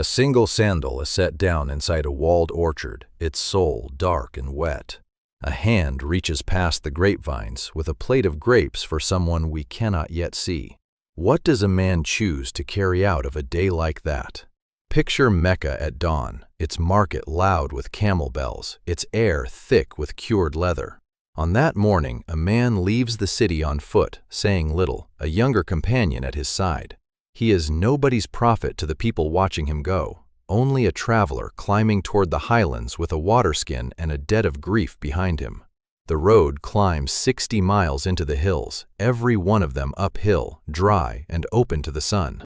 A single sandal is set down inside a walled orchard, its sole dark and wet. A hand reaches past the grapevines with a plate of grapes for someone we cannot yet see. What does a man choose to carry out of a day like that? Picture Mecca at dawn, its market loud with camel bells, its air thick with cured leather. On that morning, a man leaves the city on foot, saying little, a younger companion at his side. He is nobody's prophet to the people watching him go, only a traveler climbing toward the highlands with a waterskin and a debt of grief behind him. The road climbs 60 miles into the hills, every one of them uphill, dry, and open to the sun.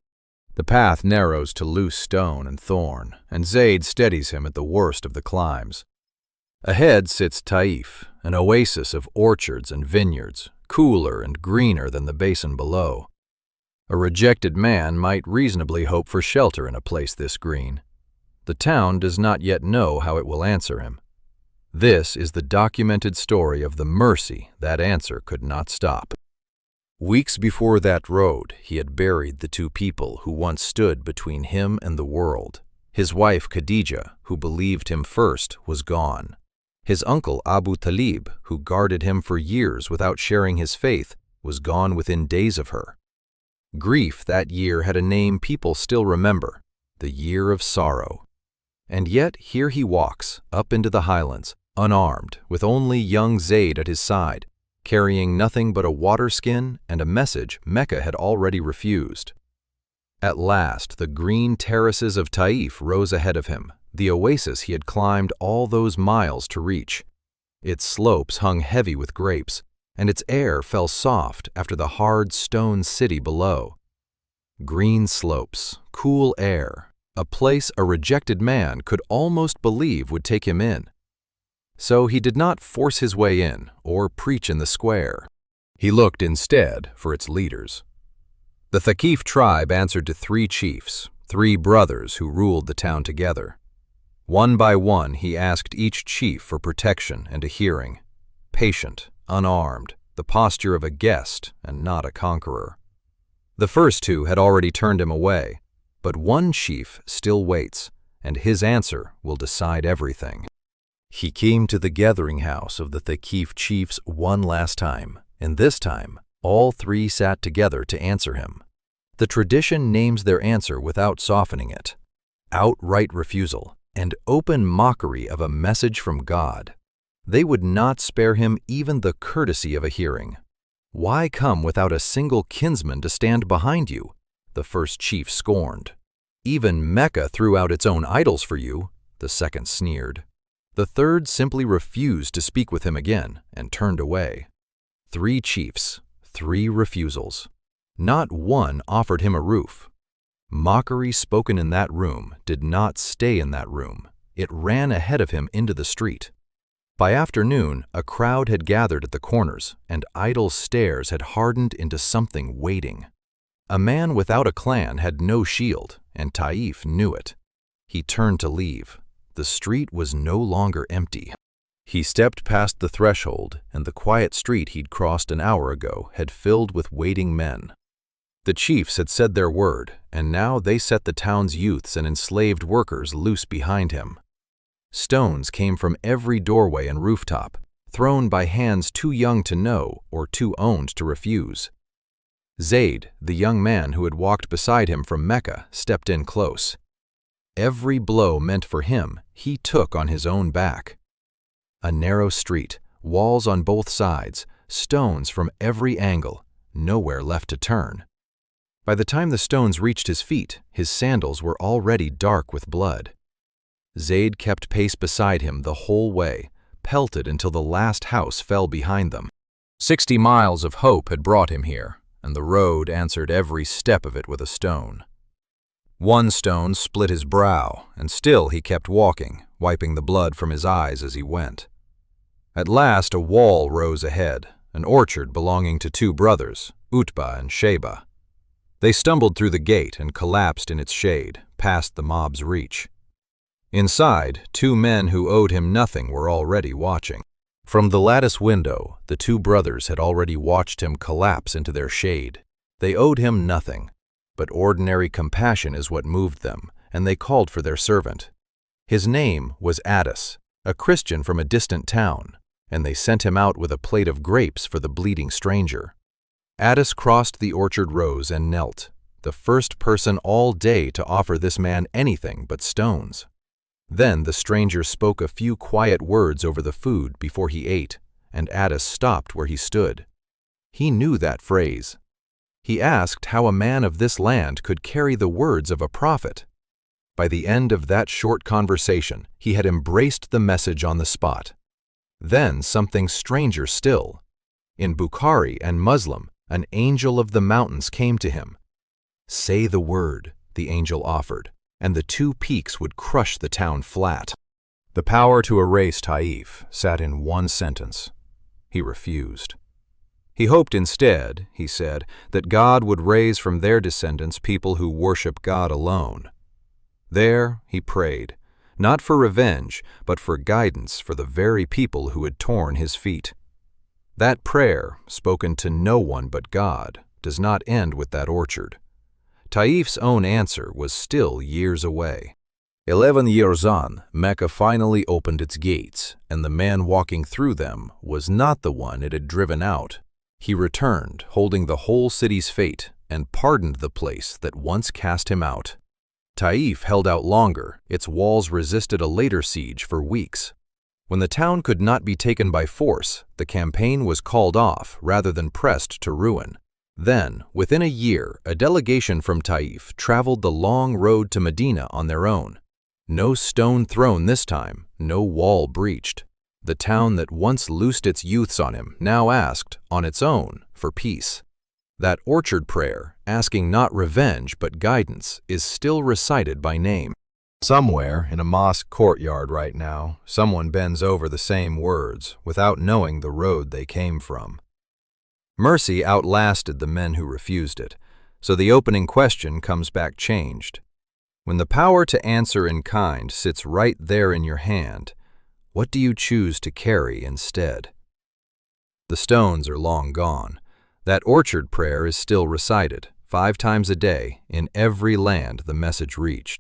The path narrows to loose stone and thorn, and Zayd steadies him at the worst of the climbs. Ahead sits Taif, an oasis of orchards and vineyards, cooler and greener than the basin below. A rejected man might reasonably hope for shelter in a place this green. The town does not yet know how it will answer him. This is the documented story of the mercy that answer could not stop. Weeks before that road, he had buried the two people who once stood between him and the world. His wife Khadija, who believed him first, was gone. His uncle Abu Talib, who guarded him for years without sharing his faith, was gone within days of her. Grief that year had a name people still remember, the Year of Sorrow. And yet here he walks, up into the highlands, unarmed, with only young Zayd at his side, carrying nothing but a waterskin and a message Mecca had already refused. At last, the green terraces of Taif rose ahead of him, the oasis he had climbed all those miles to reach. Its slopes hung heavy with grapes, and its air fell soft after the hard stone city below. Green slopes, cool air, a place a rejected man could almost believe would take him in. So he did not force his way in or preach in the square. He looked instead for its leaders. The Thaqif tribe answered to 3 chiefs, 3 brothers who ruled the town together. One by one he asked each chief for protection and a hearing, patient, unarmed, the posture of a guest and not a conqueror. The first 2 had already turned him away, but one chief still waits, and his answer will decide everything. He came to the gathering house of the Thaqif chiefs one last time, and this time all 3 sat together to answer him. The tradition names their answer without softening it: outright refusal and open mockery of a message from God. They would not spare him even the courtesy of a hearing. Why come without a single kinsman to stand behind you? The first chief scorned. Even Mecca threw out its own idols for you, the second sneered. The third simply refused to speak with him again and turned away. 3 chiefs, 3 refusals. Not one offered him a roof. Mockery spoken in that room did not stay in that room. It ran ahead of him into the street. By afternoon, a crowd had gathered at the corners, and idle stares had hardened into something waiting. A man without a clan had no shield, and Taif knew it. He turned to leave. The street was no longer empty. He stepped past the threshold, and the quiet street he'd crossed an hour ago had filled with waiting men. The chiefs had said their word, and now they set the town's youths and enslaved workers loose behind him. Stones came from every doorway and rooftop, thrown by hands too young to know or too owned to refuse. Zayd, the young man who had walked beside him from Mecca, stepped in close. Every blow meant for him, he took on his own back. A narrow street, walls on both sides, stones from every angle, nowhere left to turn. By the time the stones reached his feet, his sandals were already dark with blood. Zayd kept pace beside him the whole way, pelted until the last house fell behind them. 60 miles of hope had brought him here, and the road answered every step of it with a stone. One stone split his brow, and still he kept walking, wiping the blood from his eyes as he went. At last a wall rose ahead, an orchard belonging to 2 brothers, Utbah and Sheba. They stumbled through the gate and collapsed in its shade, past the mob's reach. Inside, 2 men who owed him nothing were already watching. From the lattice window, the 2 brothers had already watched him collapse into their shade. They owed him nothing, but ordinary compassion is what moved them, and they called for their servant. His name was Addis, a Christian from a distant town, and they sent him out with a plate of grapes for the bleeding stranger. Addis crossed the orchard rows and knelt, the first person all day to offer this man anything but stones. Then the stranger spoke a few quiet words over the food before he ate, and Addis stopped where he stood. He knew that phrase. He asked how a man of this land could carry the words of a prophet. By the end of that short conversation, he had embraced the message on the spot. Then something stranger still. In Bukhari and Muslim, an angel of the mountains came to him. "Say the word," the angel offered, and the two peaks would crush the town flat. The power to erase Taif sat in one sentence. He refused. He hoped instead, he said, that God would raise from their descendants people who worship God alone. There he prayed, not for revenge, but for guidance for the very people who had torn his feet. That prayer, spoken to no one but God, does not end with that orchard. Taif's own answer was still years away. 11 years on, Mecca finally opened its gates, and the man walking through them was not the one it had driven out. He returned, holding the whole city's fate, and pardoned the place that once cast him out. Taif held out longer, its walls resisted a later siege for weeks. When the town could not be taken by force, the campaign was called off rather than pressed to ruin. Then, within a year, a delegation from Taif traveled the long road to Medina on their own. No stone thrown this time, no wall breached. The town that once loosed its youths on him now asked, on its own, for peace. That orchard prayer, asking not revenge but guidance, is still recited by name. Somewhere in a mosque courtyard right now, someone bends over the same words without knowing the road they came from. Mercy outlasted the men who refused it, so the opening question comes back changed. When the power to answer in kind sits right there in your hand, what do you choose to carry instead? The stones are long gone. That orchard prayer is still recited, 5 times a day, in every land the message reached.